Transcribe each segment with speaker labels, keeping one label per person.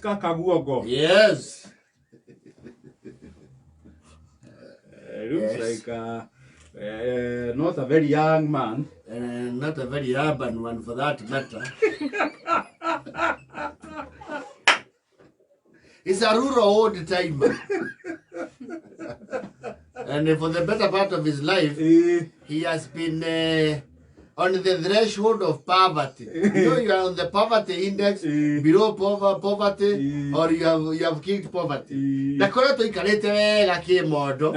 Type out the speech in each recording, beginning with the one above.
Speaker 1: Kaguongo.
Speaker 2: Yes.
Speaker 1: Looks like not a very young man.
Speaker 2: Not a very urban one for that matter. It's a rural old timer. And for the better part of his life, he has been on the threshold of poverty. You know, you are on the poverty index, below poverty, or you have kicked poverty. The correct ikarete ga kimondo.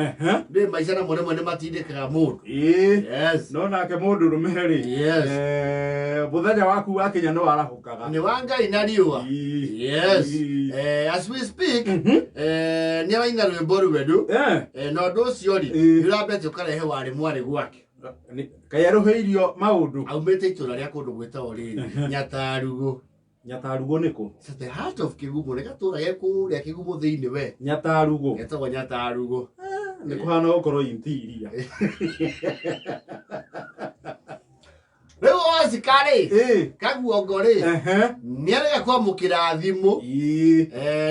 Speaker 2: De maisha na mone matindikaga mundu. Yes.
Speaker 1: No na ke mundu rumeheri.
Speaker 2: Yes.
Speaker 1: Muthenya waku wa Kenya no arahukaga.
Speaker 2: Ni wanga inariwa. Yes. As we speak, ni waina rwimbo rwedu. No nducio ri, irabete ukarehe wari mwari gwake.
Speaker 1: Kayaruhirio maundu
Speaker 2: aumete itura ria kundu gwitao riri Nyatarugo.
Speaker 1: Nyatarugo niko?
Speaker 2: It's the heart of Kigumo. Ni gatura geku ria Kigumo thiini we.
Speaker 1: Nyatarugo.
Speaker 2: Getagwo Nyatarugo.
Speaker 1: Ni kuhana ukoro intiria.
Speaker 2: Riu osikari. Kaguongo ri. Ni arega kwamukira thimu.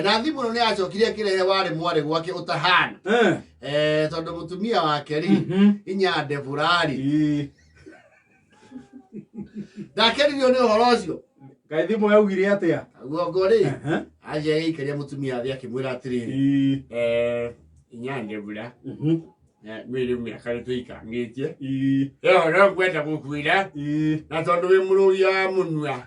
Speaker 2: Na thimu no ni acokire kirehe wari mwari gwake utahana. Tondu mutumia wake ri inya Debora ri. Ndakeririo ni uhoro ucio.
Speaker 1: Ngai thimu yaugire atia?
Speaker 2: Kaguongo ri. Aje ikaria mutumia athi akimwira atiriri. Inya Debora. Muriu miaka tuikangitie. Yo no kwenda gukwira. Na tondu wi murugia munwa.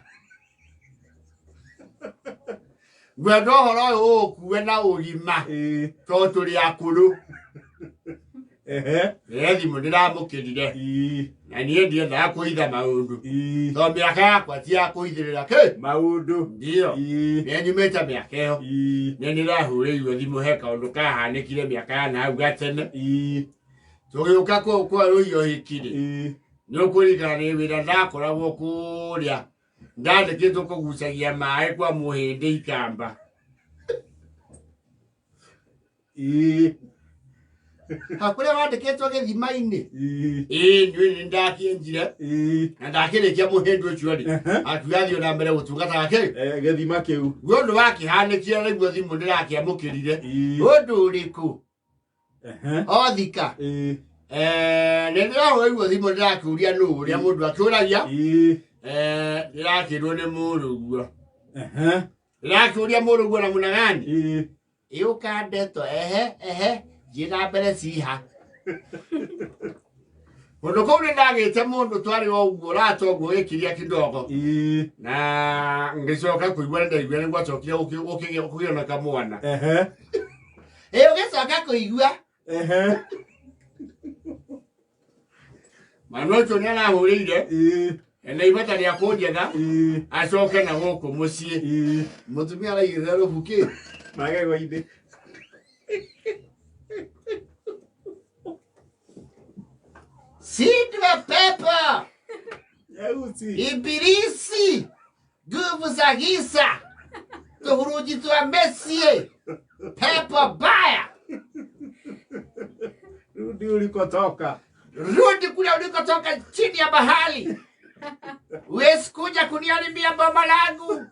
Speaker 2: Gwenda horo ukuwe na ugima. To turi akuru. Thimu ndiramukirire. Na nie ndienda kuitha maundu. To miaka yakwa ti ya kuithirira ke
Speaker 1: maundu.
Speaker 2: Ndio. Ni nyumete miaka iyo. Ni ndirahuriirwo thimu he kaundu kahanikire miaka ya nau gatene. Tugiuka kwa ruyo hikiri. Ni ukurigana ni wira ndakoragwo kuria. Ndandikitwo kugucagia mai kwa muhindi ikamba. Hakuria wandikitwo githima-ini. Ni ndakienjire. Na ndakirikia muhindi ucio ri. Atugathio na mbere gutungata gake.
Speaker 1: Githima kiu.
Speaker 2: Gundu wakihanikia niguo thimu ndirakiamukirire. Undu uriku. Othika. Nindirahoirwo thimu ndirakuria nu uria mundu akuragia. Ndirakirwo ni muruguo. Ndirakuria muruguo na munagani. Iuka ndeto jina mbere ciha. Mundu kuu ndagite mundu twari o uguo ratoguo ikiria kidogo. Na ngicoka kuigwa ndaigwa ni gwacokire ukigiona kamwana. Ugicoka kuigwa. Manocho ni arahurire. Na ibata ria kunjetha. Acoke na guku mucii. Mutumia araigirira rubuki.
Speaker 1: Magego inde.
Speaker 2: Sidwe pepa.
Speaker 1: Yauti.
Speaker 2: Ibilisi. Nguvu za giza. Tuhuruji twa mesie. Pepa baya.
Speaker 1: Rudi ulikotoka.
Speaker 2: Rudi kule ulikotoka chini ya bahari. Wesi kuja kuniharibia boma langu.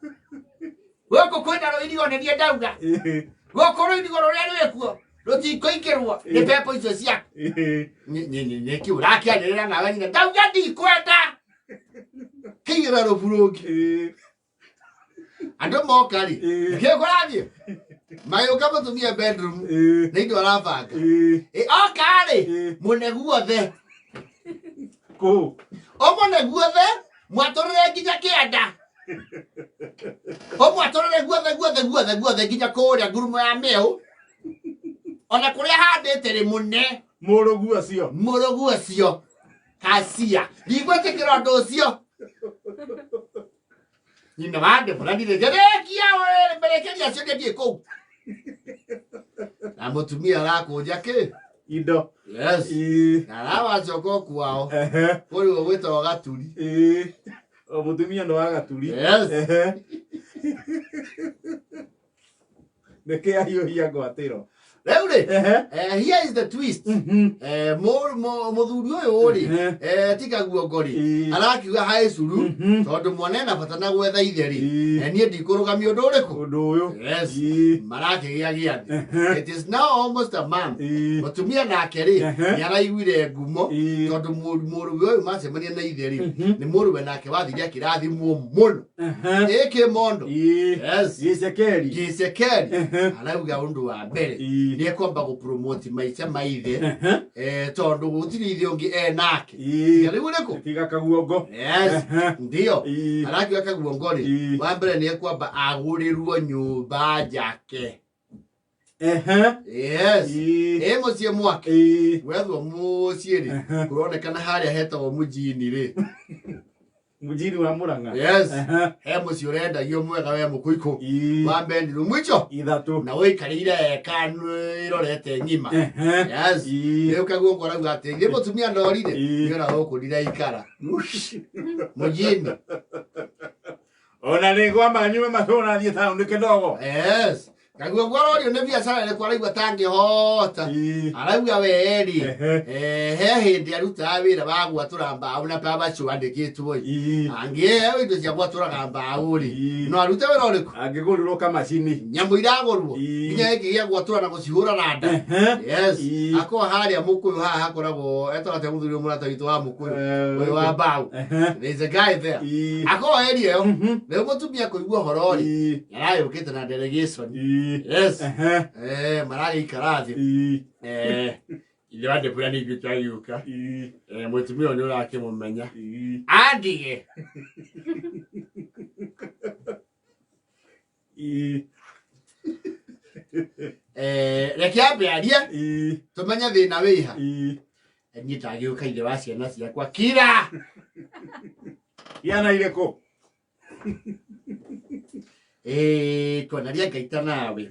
Speaker 2: Woko kwenda roidigo ne dauga. Woko roidigo rorero yekuo. Roti koikerwa. Ni pepo izo cia. Ni kiurakia ndirira na wanyina. Dauga ndi kwenda. Kigira ro buroki. Ando mokari. Kikorathie. Mayo kama tumia bedroom. Ndio arabanga. Okari. Muneguo the.
Speaker 1: Ko.
Speaker 2: O muneguo the. Mwatorere nginya kianda. O mwatorere guothe nginya kuria ngurumo ya meu. Ona kuria handite ri mune.
Speaker 1: Muruguo cio.
Speaker 2: Muruguo cio. Kasia. Ndigwetikira ndu ucio. Nyina wande fulani ngerekia we berekeria cio ndie kou. Na mutumia arakunja ki
Speaker 1: indo.
Speaker 2: Yes. Na rawa joko kwao. Kuri gwitwo gaturi.
Speaker 1: O mutumia ndo agaturi.
Speaker 2: Yes.
Speaker 1: Neke ahiũhia ngwatĩro.
Speaker 2: Reure here is the twist muthuri uyu ri ti Kaguongo ri arakiuga hae curu tondu mwana na bata na gwetha itheri nie ndikurugamia undu uriku
Speaker 1: undu uyu
Speaker 2: yes marakigia giathi it is now almost a month mutumia nake ri niaraiguire ngumo tondu muruwe uyu macemania na itheri ni muruwe nake wathiria kirathimwo muno iki mondo yes gisekeri arauga undu wa mbere ni ekwamba gupromote maica maithe tondu gutiri ithe ungi nake riu riku
Speaker 1: tiga Kaguongo
Speaker 2: yes ndio arakiuga Kaguongo ri wa mbere ni ekwamba agurirwo nyumba njake yes mucie mwake wethwo mucie ri kuronekana haria hetagwo mujini ri
Speaker 1: mujini wa Murang'a
Speaker 2: yes mucie urendagio mwega we mukuiku wa mbendi rumwicho
Speaker 1: ithatu
Speaker 2: na wikarire kanu irorete ngima yes riu Kaguongo arauga ati ngi mutumia ndorire niona ukurira ikara mujini
Speaker 1: ona ni ngwamba nyume macona thie tano ni kidogo
Speaker 2: yes Kaguongo arorio ni biacara ire kwaraigua tangihota arauga weri he hindi aruta wira wa gwatura mbao na paba cuandikitwo angi indo cia gwaturaga mbao ri no aruta wira uriku
Speaker 1: angigurirwo ka macini
Speaker 2: nyamu iragurwo inya iki gia gwatura na gucihura na nda yes ako haria mukuyu haha hakoragwo etogate muthuri murata witu wa mukuyu uyu wa mbao there is a guy there ako eri yo riu mutumia kuigua horo ri yarayukite na delegation yes marari ikarathi ile wande pura ni gitayuka mutumia ni urake mumenya andige rekiambe aria tumenya thina wiha ni tagiuka ile wa ciana ciakwa kira
Speaker 1: yana ile ko
Speaker 2: konaria ngaita nawe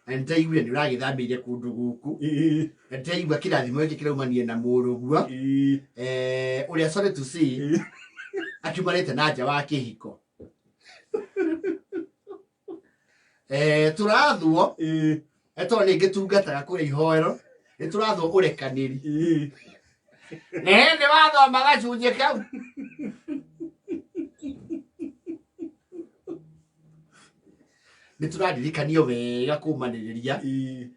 Speaker 2: ntaigua ni uragithambiire kundu guku ntaigua kirathimo giki kiraumanie na muruguo uria sorry to see akiumarite na nja wa kihiko turathwo eto ni ngitungataga kuri ihoero ni turathwo urekaniri ni wathoma gacunjĩ kau niturandirikanio wega kumaniriria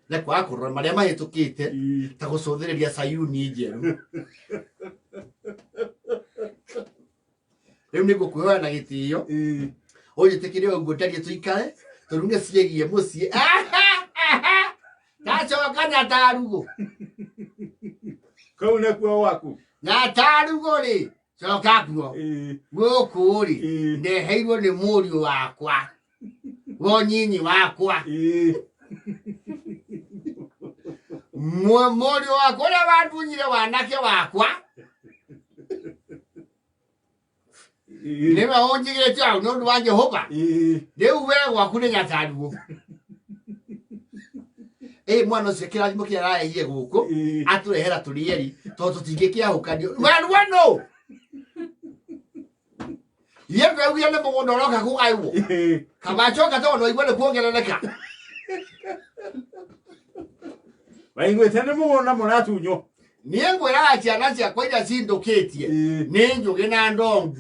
Speaker 2: na kwa kurora maria mahitukite ta gucuthiriria Sayuni njeru riu nigukuoya na gitio ujitikire uguo tarie tuikare turunge ciegie mucie tacoka na tarugo
Speaker 1: kau nakuo waku
Speaker 2: na tarugo ri coka kuo guku ri ndeheirwo ni muriu wakwa wonyinyi wakwa muriu wakwa uria wandunyire wanake wakwa niwe unjigirite au nondu wa Jehova riu we gwaku ni nyataruo mwana ucio kirathimo kia arahehire guku aturehera turieri tondu tutingikiahukanio wano yego uya ne mugunda uroka kugaiwo kamachoka tono igwe ne kuongerereka
Speaker 1: waigwete ne mugunda muratunyo
Speaker 2: niye ngwera aciana ciakwa iria cindukitie ni njugi na ndongu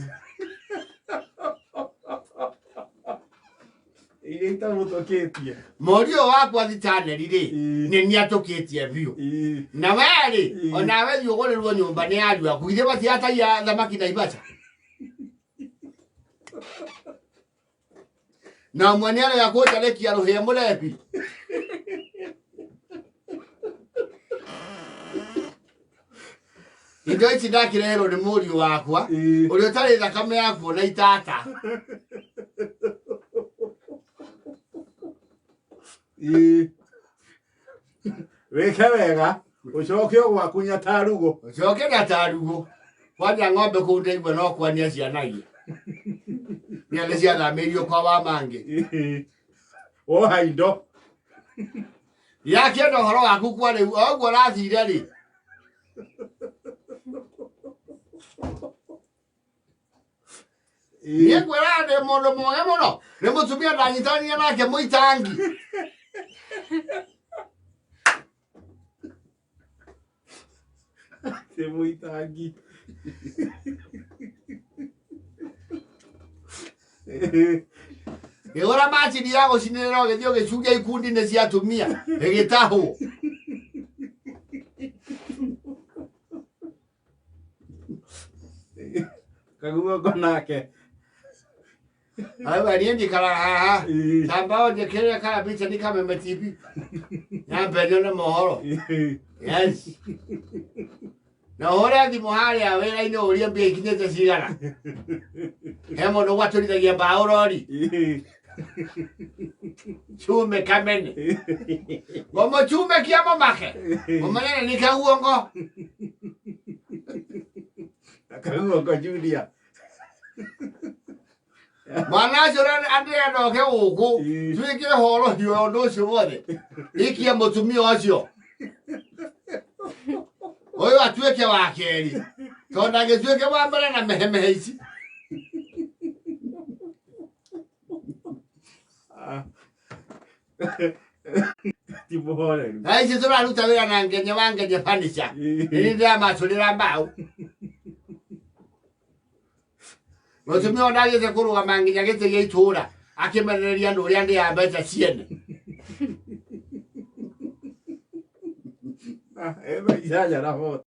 Speaker 1: iria itamutukitie
Speaker 2: muriu wakwa thitaneri ri ni niatukitie biu na weri onawe thiugurirwo nyumba ni ariu aku ithe batiataia thamaki na Ibaca na mwanere ya kuja leki ya ruhia murebi indo ici ndakirehero ni muriu wakwa uria utari thakame yaku na itata
Speaker 1: weke wega ucoke gwaku nyatarugo
Speaker 2: ucoke nyatarugo kwanja ng'ombe kundeigua no kwania cianagia niale ciathamirio kwa wa mangi
Speaker 1: oha indo
Speaker 2: yakienda horo waku kwa riu oguo rathire ri niengwera ndi mundu mwega muno ni mutumia ndanyitania nake muitangi
Speaker 1: Te muitangi.
Speaker 2: Ora machi ni yago sinero ge dio ge chuge ikundi ne cia tumia. Egetaho.
Speaker 1: Kaguongo nake.
Speaker 2: Ayo ni kala ha. Tambao de kere kala picha ni kama metipi. Na pedio na mohoro. Yes. Na hora di mohari a wera ino oria be kinete sigara. Hemo no watoridagia baorori. Chume kamene. Gomo chume kiamo make. Omana ni Kaguongo.
Speaker 1: Kaguongo Julia.
Speaker 2: Mana jora Andrea no ke uku. Tuike horo dio no shimode. Iki ya motumio asio. Oyo atueke wa keri. Tona ge tueke wa mbele na mehemehe isi.
Speaker 1: Tibuhore.
Speaker 2: Ai se tora luta vera na ngenye wange je panisha. Ni ndia masulira mbao. Motumio ndage ze kuruga manginya gete ge itura. Akimereria nduri andi ya beta ciene.
Speaker 1: Eba ya la